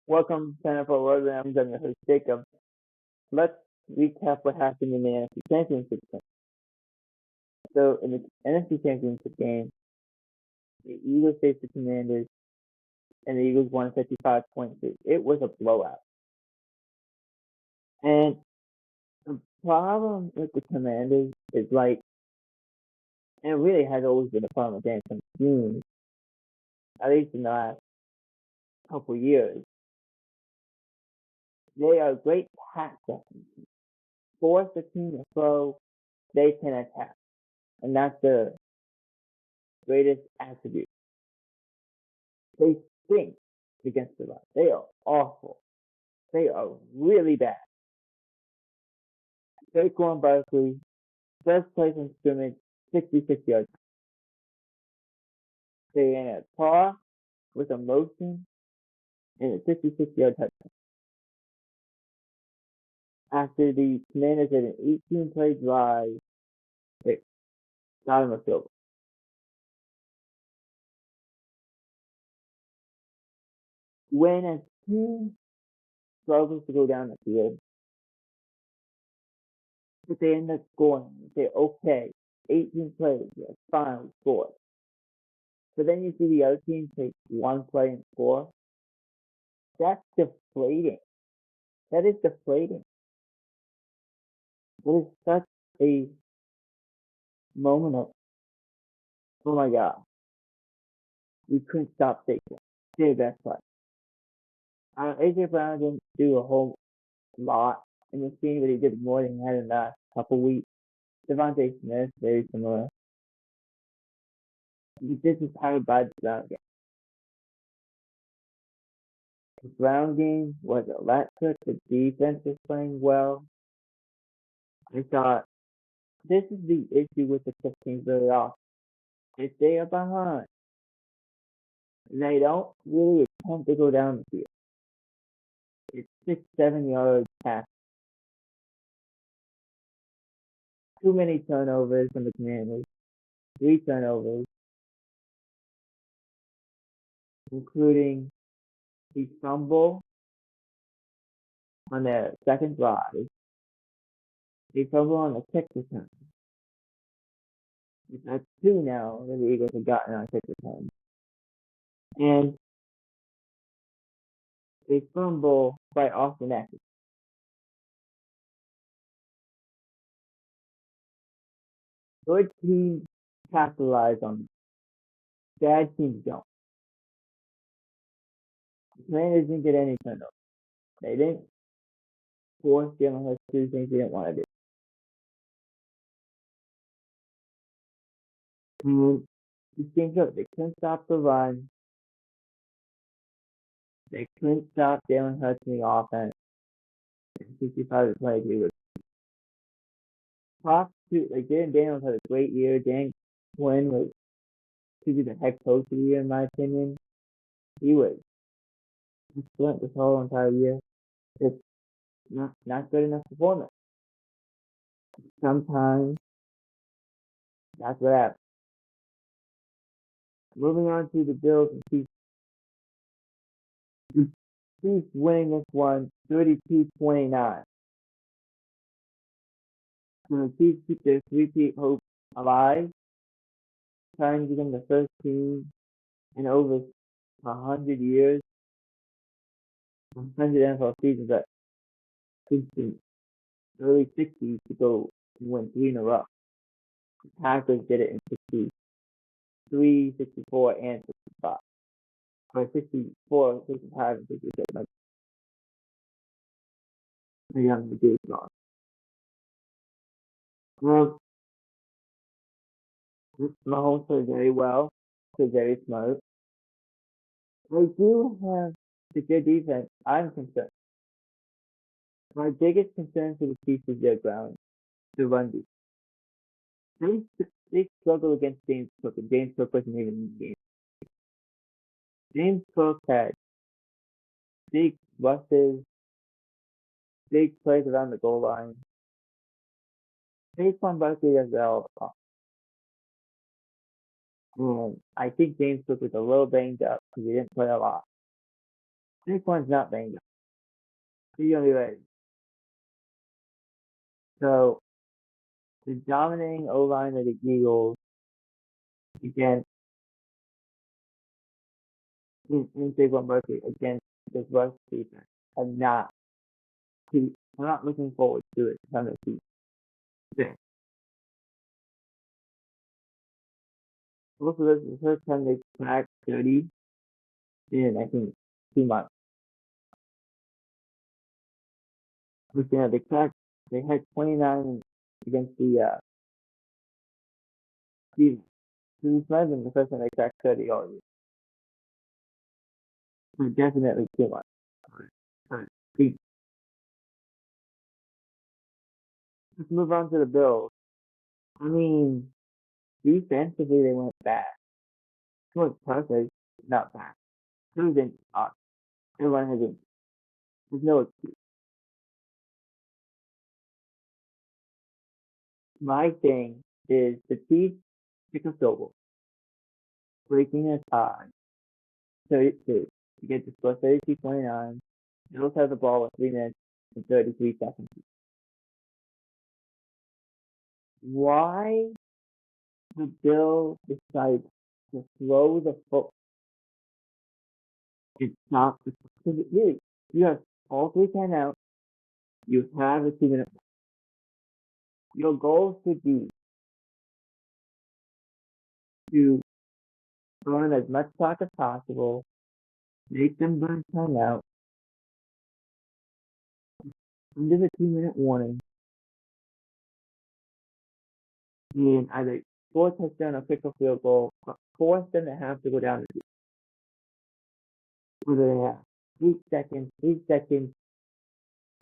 Welcome to NFL Programs. I'm your host, Jacob. Let's recap what happened in the NFC Championship game. So, in the NFC Championship game, the Eagles faced the Commanders, and the Eagles won 55-6. It was a blowout. And the problem with the Commanders is and it really has always been a problem with them from June, at least in the last couple years. They are great pass weapons. Force the team to throw, they can attack. And that's the greatest attribute. They stink against the run. They are awful. They are really bad. Saquon Barkley does play from scrimmage 66 yards. They ran a toss with a motion and a 56-yard touchdown. After the Commanders had an 18-play drive, they got him a field goal. When a team struggles to go down the field, but they end up scoring, you say, okay, 18 plays, that's fine, we scored. But then you see the other team take one play and score. That's deflating. That is deflating. That is such a moment of, oh my God, we couldn't stop Saquon. Their best play. A.J. Brown didn't do a whole lot in this game, but he did more than he had in the last couple weeks. Devontae Smith, very similar. This is powered by the Brown game. The Brown game was electric. The defense was playing well. I thought this is the issue with the 15 very often. If they are behind, they don't really attempt to go down the field. It's 6-7 yards pass. Too many turnovers from the Commanders. 3 turnovers, including the fumble on their second drive. The fumble on the kick return. That's 2 now that the Eagles have gotten on kick return. And they fumble by Austin Eckler. Good teams capitalize on it. Bad teams don't. The Commanders didn't get any turnovers. They didn't force Jalen Hurts to do things he didn't want to do. And these teams up. They couldn't stop the run. They couldn't stop Jalen Hurts in the offense. 65 plays, he was top two. Dan Daniels had a great year. Dan Quinn should be the head coach of the year, in my opinion. He was excellent this whole entire year. It's not good enough performance. Sometimes that's what happens. Moving on to the Bills and Chiefs. The Chiefs winning this one 32-29. So the Chiefs keep their three-peat hope alive, trying to become the first team in over 100 years, 100 NFL seasons that since the early 60s to go and win 3 in a row. The Packers did it in 63, 64, and 65. Or 64, 65, and 66. My young days gone. Mahomes played very well, played very smart. They do have a good defense. I'm concerned. My biggest concern for the Chiefs is their ground, the run defense. They struggle against James Cook, and James Cook wasn't even in the game. James Cook had big rushes, big plays around the goal line. Saquon Barkley as well. I think James Cook was a little banged up because he didn't play a lot. Saquon's not banged up. He's gonna be ready. So the dominating O line of the Eagles against in Saquon Barkley against this rush defense. I'm not I'm not looking forward to it from the season. Also, this is the first time they cracked 30 in I think 2 months. Looking at they had 29 against the Steelers. This is not even the first time they cracked 30 all year. So definitely too much. Let's move on to the Bills. I mean, defensively they went bad. George Parsons, not bad. Who's in? Everyone has in. There's no excuse. My thing is the Chiefs pick a field goal, breaking a tie, 32. You get to score 32-29. Bills have the ball with 3 minutes and 33 seconds. Why the Bills decide to throw the foot and stop the because really you have all 3 timeouts, you have a 2-minute. Your goal should be to burn as much clock as possible, make them burn timeout, under the 2-minute warning, and either score a touchdown or kick a field goal, force them to have to go down the field. Whether they have 3 seconds,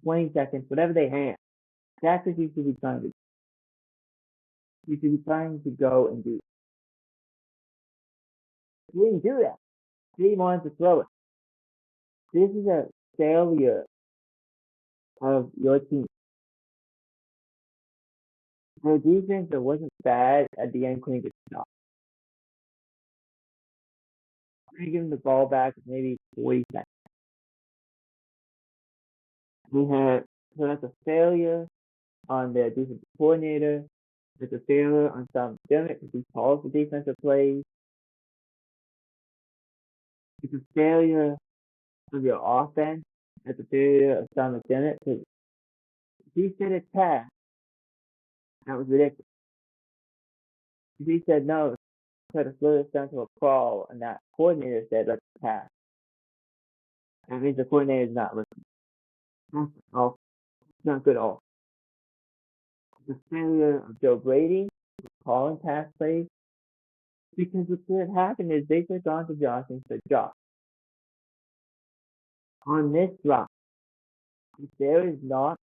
20 seconds, whatever they have. That's what you should be trying to do. You should be trying to go and do. You didn't do that. He wanted to throw it. This is a failure of your team. The defense that wasn't bad at the end couldn't get stopped. I'm gonna give him the ball back with maybe 40 seconds. So that's a failure on the defensive coordinator. It's a failure on Tom Dennett because he calls the defensive plays. It's a failure of your offense. It's a failure of Tom Dennett because if he said it's pass, that was ridiculous. If he said no, try to slow this down to a crawl, and that coordinator said let's pass. That means the coordinator is not listening. That's all. It's not good at all. The failure of Joe Brady calling pass plays because what could happen is they said gone to Josh and said Josh. On this drop, if there is not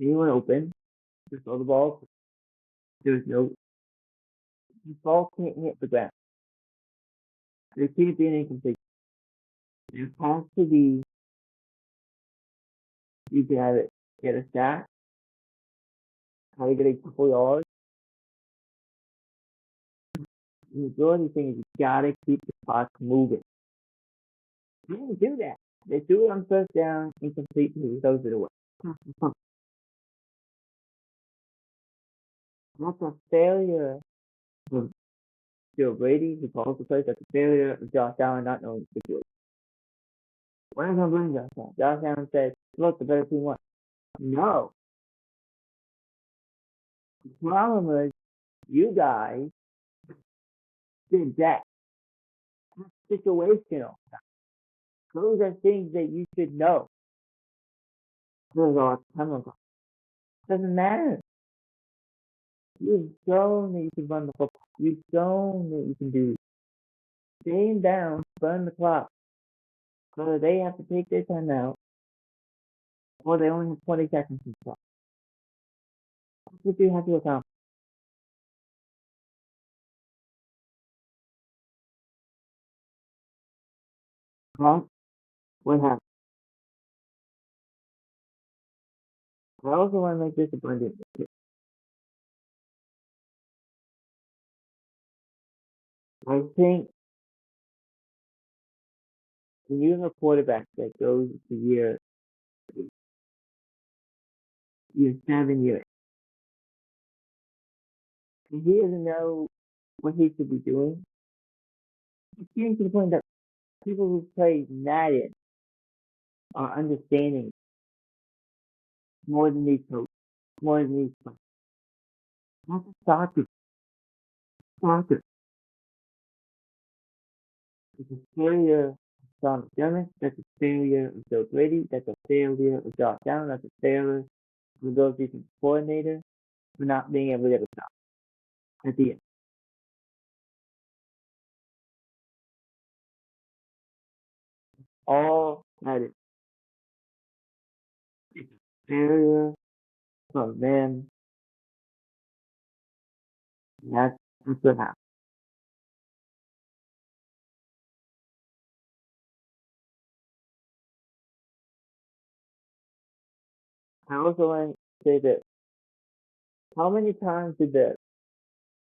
anyone open, just throw the ball. There's no the ball can't hit the ground. There can't be an incomplete. There has to be you can either get a sack, how to get a couple yards. The majority thing is you gotta keep the clock moving. They didn't do that. They threw it on first down, incomplete, and he throws it away. That's a failure of Joe Brady, who calls the plays. That's a failure of Josh Allen not knowing the situation. We're not going to blame Josh Allen. Josh Allen said, look, the better team won. No. The problem was you guys did that. That's situational. Those are things that you should know. Doesn't matter. You've shown that you can run the football. You've shown that you can do staying down, burn the clock. So they have to take their time out, or they only have 20 seconds to stop. That's what you have to accomplish. Well, what happened? I also want to make this abundant. I think when you have a quarterback that goes to year 7 years, and he doesn't know what he should be doing, it's getting to the point that people who play Madden are understanding more than these coaches, more than these players. That's a soccer. Soccer. It's a failure of Sean McDermott. That's a failure of Joe Brady. That's a failure of Josh Allen. That's a failure of those defensive coordinator for not being able to get a stop at the end. All that is. It's a failure from them. That's what happened. I also want to say that how many times did the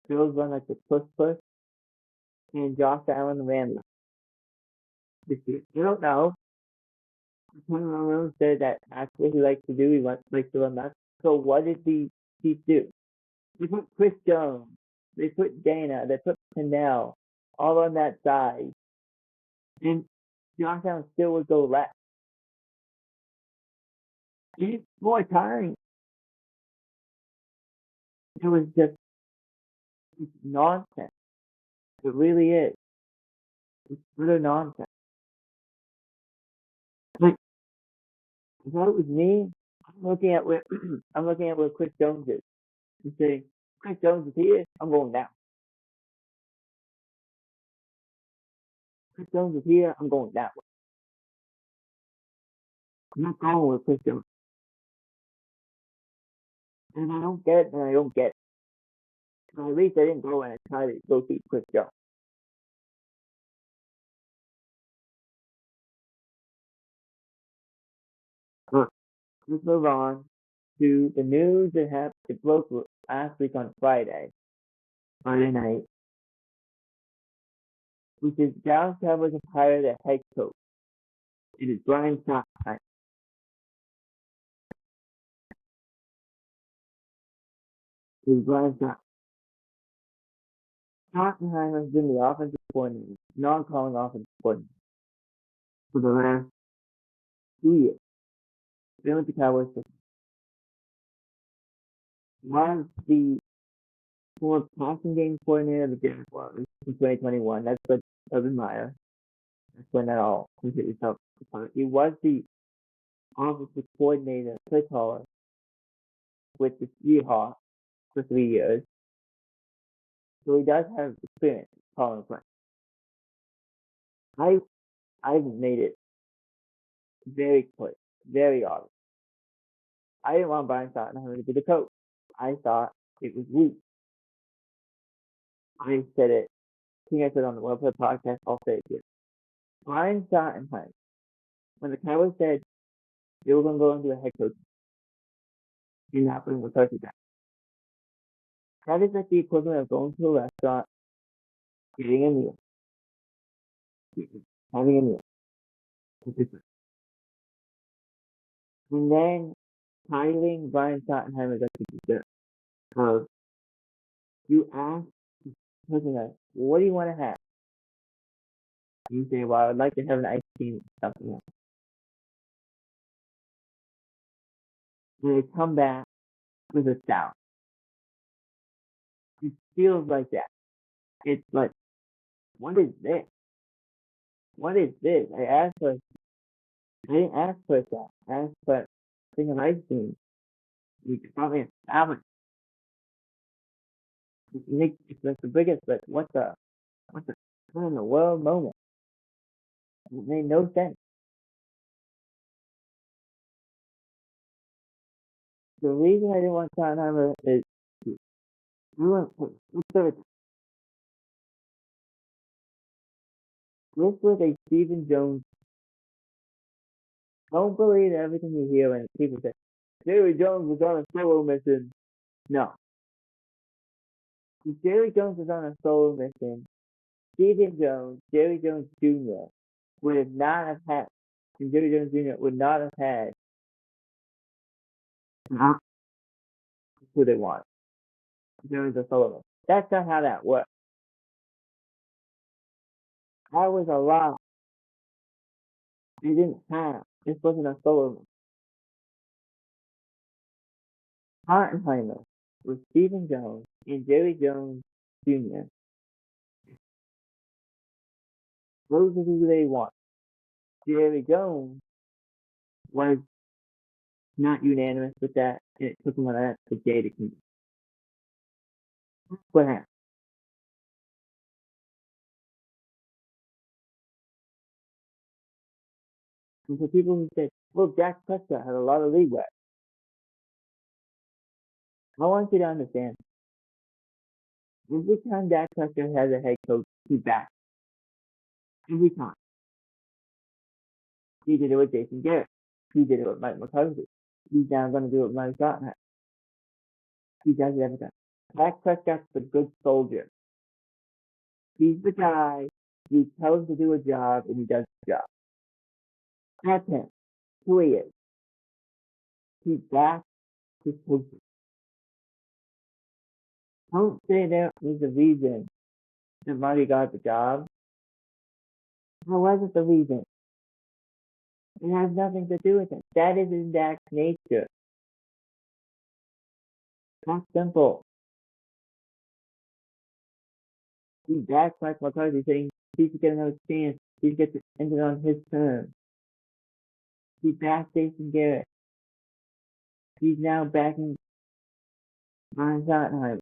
Bills run like the push push and Josh Allen ran this year? You don't know. Tony Romo said that that's what he likes to do. Likes to run back. So what did the Chiefs do? They put Chris Jones, they put Dana, they put Cannell all on that side, and Josh Allen still would go left. It's more time. It was just it's nonsense. It really is. It's utter nonsense. Like if that was me, I'm looking at where I'm looking at where Chris Jones is. You say Chris Jones is here, I'm going down. Chris Jones is here, I'm going that way. I'm not going with Chris Jones. And I don't get it, and I don't get it. So at least I didn't go and try to go see Chris Jones. But let's move on to the news that happened. It broke last week on Friday night, which is Dallas Cowboys have hired a head coach. It is Brian Schottenheimer. It is Brian Schottenheimer. Schottenheimer has been the offensive coordinator, non-calling offensive coordinator for the last 2 years. Been with the Cowboys for was the former passing game coordinator of the Jaguars in 2021. That's what Urban Meyer. That's when that all completely fell apart. He was the offensive coordinator, play caller with the Seahawks for 3 years. So he does have experience calling plays. I I've made it very clear, very obvious. I didn't want Brian Schottenheimer to be the coach. I thought it was weak. I said it. I think I said it on the Webplay podcast. I'll say it here. Brian Schottenheimer, when the Cowboys said they were going to go into a head coach, you're not putting McCarthy back. That is like the equivalent of going to a restaurant, getting a meal, having a meal, and then hiring Brian Schottenheimer as the dessert. Because you ask the person, like, what do you want to have? You say, well, I'd like to have an ice cream or something else. And they come back with a stout. It feels like that. It's like, what is this? What is this? I didn't ask for a stout. I asked for a thing of ice cream. You could probably a salad. It's like the biggest, like, what in the world moment? It made no sense. The reason I didn't want Schottenheimer is this was a Stephen Jones. Don't believe everything you hear when people say Jerry Jones was on a solo mission. No. If Jerry Jones was on a solo mission, Stephen Jones, Jerry Jones Jr., would not have had, and Jerry Jones Jr. would not have had not who they want. Jones or Sullivan. That's not how that works. That was a lot they didn't have. This wasn't a Sullivan. Hartenheimer with Stephen Jones and Jerry Jones Jr. Those are who they want. Jerry Jones was not unanimous with that, and it took him an extra day to convince. That's what happened. And for people who said, well, Dak Prescott had a lot of leeway, I want you to understand, every time Dak Prescott has a head coach, he's back. Every time. He did it with Jason Garrett. He did it with Mike McCarthy. He's now going to do it with Mike Shotty. He does it every time. Dak Prescott's the good soldier. He's the guy you tell him to do a job and he does the job. That's him. Who he is. He's back his coaching. Don't say there was a reason that Marty got the job. That wasn't the reason. It has nothing to do with it. That is in Dak's nature. That's simple. He backs Mike McCarthy saying he should get another chance. He should get to end it on his terms. He backed Jason Garrett. He's now backing Brian Schottenheimer.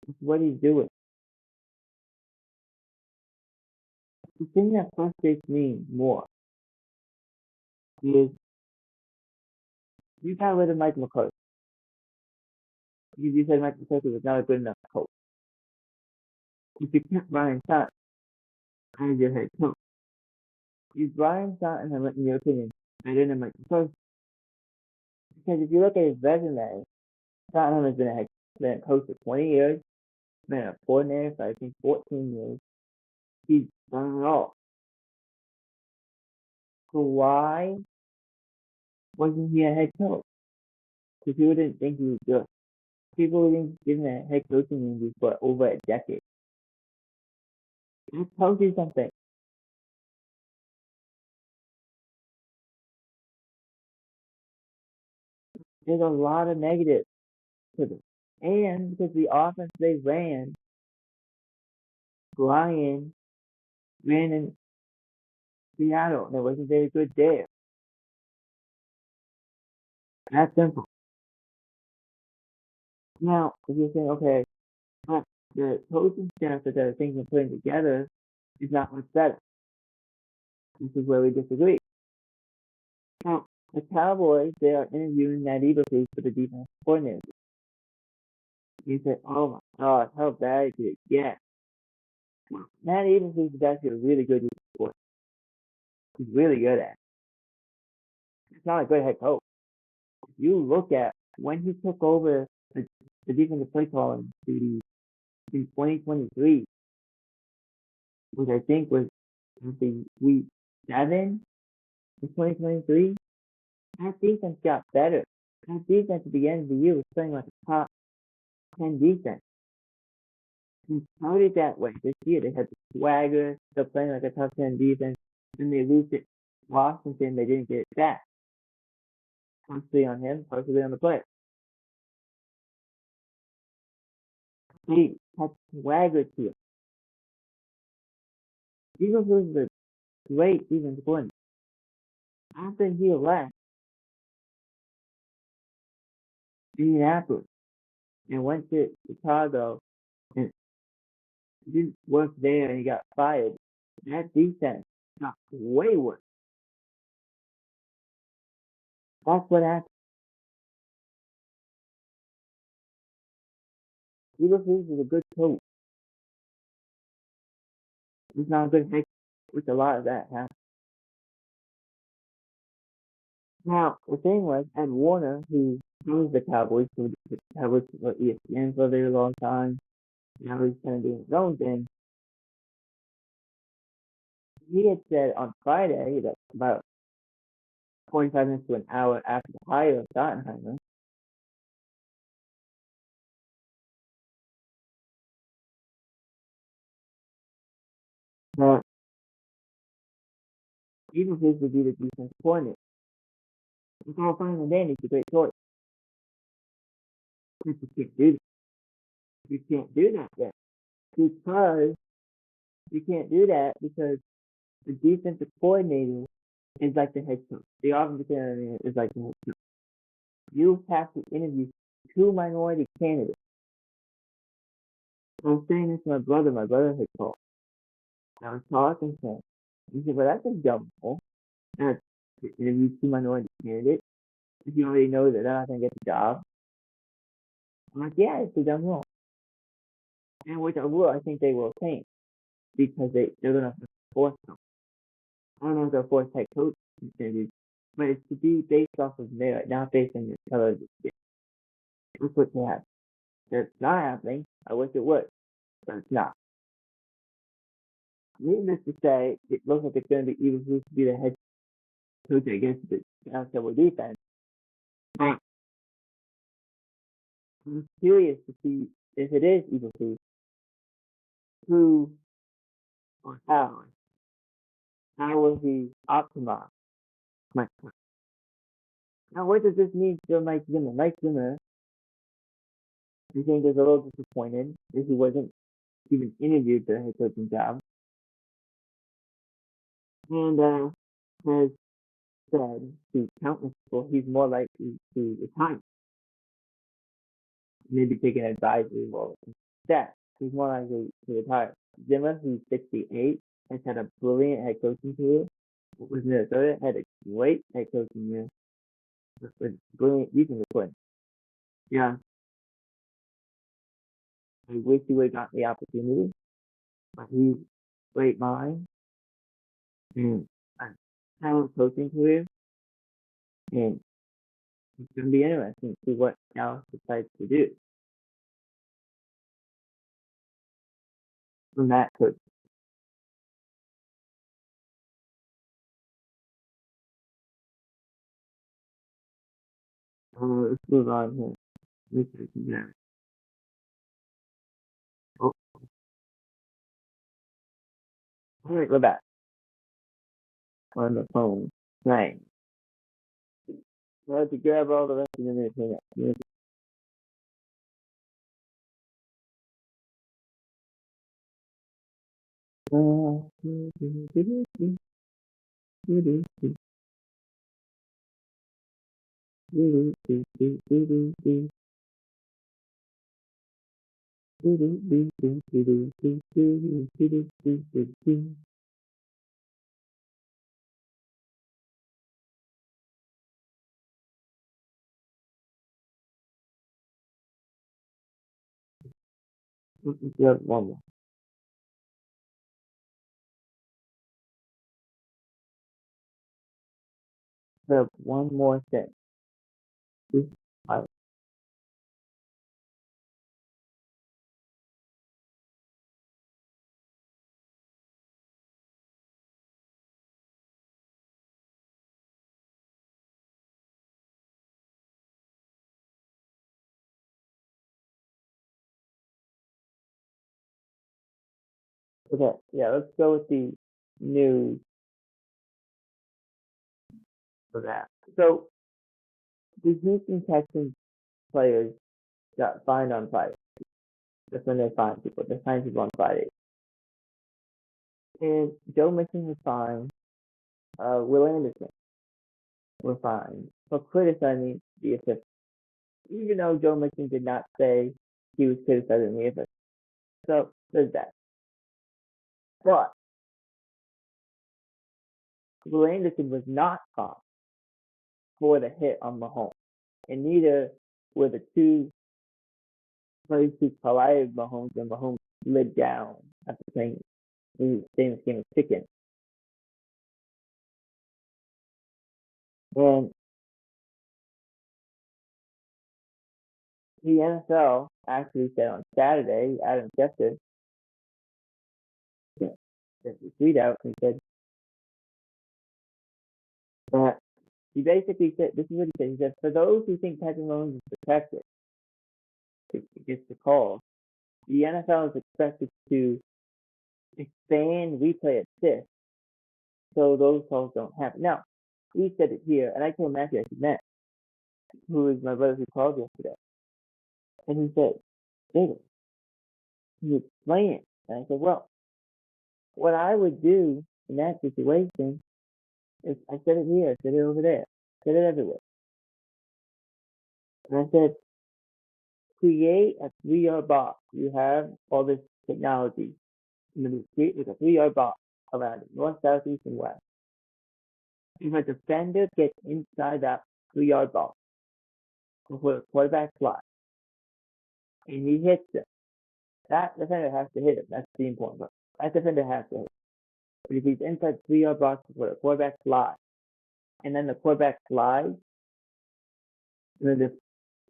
That's what he's doing. The thing that frustrates me more is you got rid of Mike McCarthy. You said Mike McCarthy was not a good enough coach. If you kept Brian Schottenheimer as your head coach, is Brian Schottenheimer, in your opinion, better than Mike McCarthy? Because if you look at his resume, Schottenheimer's been a coach for 20 years, been a coordinator for I think 14 years. He's done it all. So why wasn't he a head coach? Because people didn't think he was good. People didn't give him a head coaching interview for over a decade. That tells you something. There's a lot of negatives to this. And because the offense they ran, Brian ran in Seattle, and it wasn't very good there. That's simple. Now, if you're saying, okay, but the coaching staff that they're thinking of putting together is not much better. This is where we disagree. Now, the Cowboys, they are interviewing Matt Eberflus for the defense coordinator. You say, oh my God, how bad could it get? Well, Matt Eberflus is actually a really good defense coordinator. He's really good at it. He's not a good head coach. If you look at when he took over the defensive play calling duties in 2023, which I think was the week 7 in 2023, that defense got better. That defense at the end of the year was playing like a top 10 defense. He started that way this year. They had the swagger. They're playing like a top 10 defense. Then they lose to Washington. They didn't get it back. Partially on him, partially on the player. They had swagger to it. Eagles was a great defense coordinator. After he left Indianapolis and went to Chicago and didn't work there and he got fired, that defense got way worse. That's what happened. Eberflus is a good coach. He's not a good head coach, which a lot of that happened. Now, the thing was, Ed Warner, who was the Cowboys for ESPN for a very long time, he's kind of doing his own thing. He had said on Friday that about 45 minutes to an hour after the hire of Schottenheimer, that Eagles would be the defense coordinator. It's all fine and dandy. It's a great choice. But you can't do that. You can't do that yet. Because you can't do that because the defensive coordinator is like the head coach. The offensive coordinator is like the head coach. You have to interview two minority candidates. I was saying this to my brother. My brother had called. I was talking to him. He said, well, that's a dumb rule. To interview two minority candidates if you already know that they're not going to get the job. I'm like, yeah, it's a dumb rule. And which I think they will change because they're going to force them. I don't know if they'll force head coach interviews, but it's to be based off of merit, not based on your television. That's what they have. It's not happening. I wish it would, but it's not. Needless to say, it looks like it's going to be Eagles to be the head coach against the Cowboy defense. But I'm curious to see if it is Eagles who or how. How will he optimize my point? Now, what does this mean for Mike Zimmer? Mike Zimmer, I think, is a little disappointed that he wasn't even interviewed for the head coaching job. And has said to countless people he's more likely to retire. Maybe take an advisory role instead. He's more likely to retire. Zimmer, who's 68, has had a brilliant head coaching career. Was Minnesota, had a great head coaching year with brilliant defensive play. Yeah, I wish he would have gotten the opportunity, but he's a great mind and a talent coaching career, and it's going to be interesting to see what Dallas decides to do from that coach. Let's move on here. Oh, all right, we're back on the phone. Right. I had to grab all the rest of the minutes. You have one more. You have one more thing. All right. Okay, yeah, let's go with the news for that. So the Houston Texans players got fined on Friday. That's when they fined people. They fined people on Friday. And Joe Mixon was fined. Will Anderson were fined for criticizing the officials. Even though Joe Mixon did not say he was criticizing the officials. So there's that. But Will Anderson was not fined for the hit on Mahomes. And neither were the two players who collided Mahomes and Mahomes slid down after playing the famous game of chicken. And the NFL actually said on Saturday, Adam Schefter, sent the tweet out and said that he basically said, this is what he said. He said, for those who think Patrick Mahomes is protected against the call, the NFL is expected to expand replay assist so those calls don't happen. Now, we said it here, and I told Matthew I said, Matt, who is my brother who called yesterday, and he said, David, can you explain it? And I said, well, what I would do in that situation is I said it here, I said it over there, I said it everywhere. And I said, create a 3-yard box. You have all this technology. You create like a 3-yard box around it, north, south, east, and west. If a defender gets inside that 3-yard box before the quarterback flies, and he hits them, that defender has to hit him. That's the important part. That defender has to hit him. But if he's inside the 3-yard box before the quarterback flies, and then the quarterback flies, then the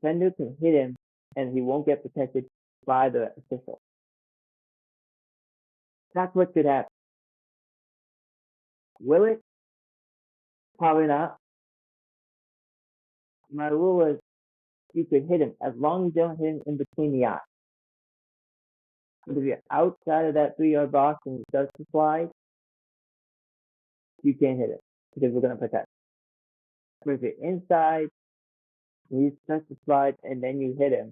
defender can hit him, and he won't get protected by the official. That's what should happen. Will it? Probably not. My rule is you could hit him as long as you don't hit him in between the eyes. But if you're outside of that 3-yard box and he starts to slide, you can't hit it because we're going to protect. But if you're inside, and he starts to slide and then you hit him,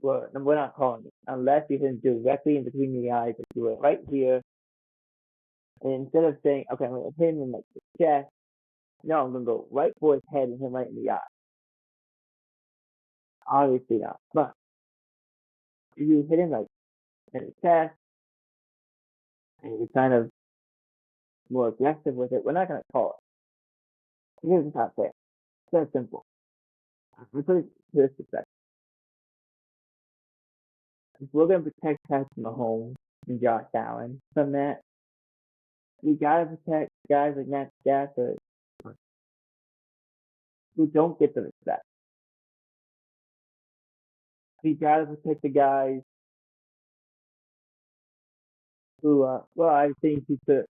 well, we're not calling it unless you hit him directly in between the eyes. If you were right here, and instead of saying, okay, I'm going to hit him in like the chest, no, I'm going to go right for his head and hit him right in the eye. Obviously not. But if you hit him like in his chest and you're kind of more aggressive with it, we're not going to call it. Because it's not fair. It's that simple. We put it to this perspective. If we're going to protect Patrick Mahomes and Josh Allen from that, we got to protect guys like Matt Stafford who don't get the respect. We got to protect the guys who, well, I think he could,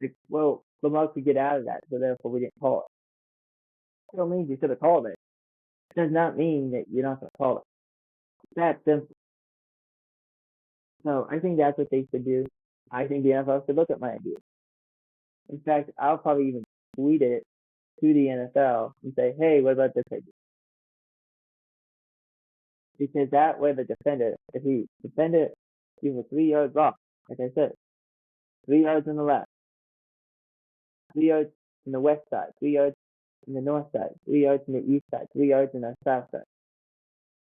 like, well, Lamar could get out of that, so therefore we didn't call it. It don't mean you should have called it. It does not mean that you're not going to call it. It's that simple. So I think that's what they should do. I think the NFL should look at my idea. In fact, I'll probably even tweet it to the NFL and say, hey, what about this idea? Because that way the defender, if he defender gives a 3-yard box, like I said, 3 yards on the left, 3 yards on the west side, 3 yards on the north side, 3 yards on the east side, 3 yards on the south side.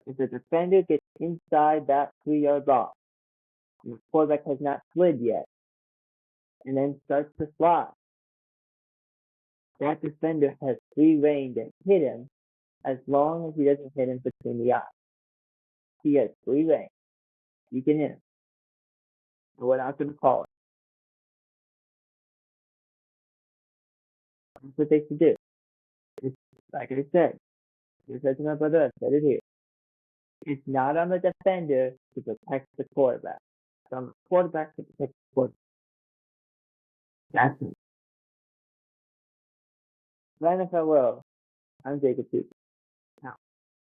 If the defender gets inside that 3-yard box, and the quarterback has not slid yet, and then starts to slide, that defender has free reign to hit him as long as he doesn't hit him between the eyes. He has free reign. You can hit him. But we're not going to call it. That's what they should do. It's, like I said, just as my brother, I said it here. It's not on the defender to protect the quarterback. It's on the quarterback to protect the quarterback. That's it. For NFL World, I'm Jacob Duke.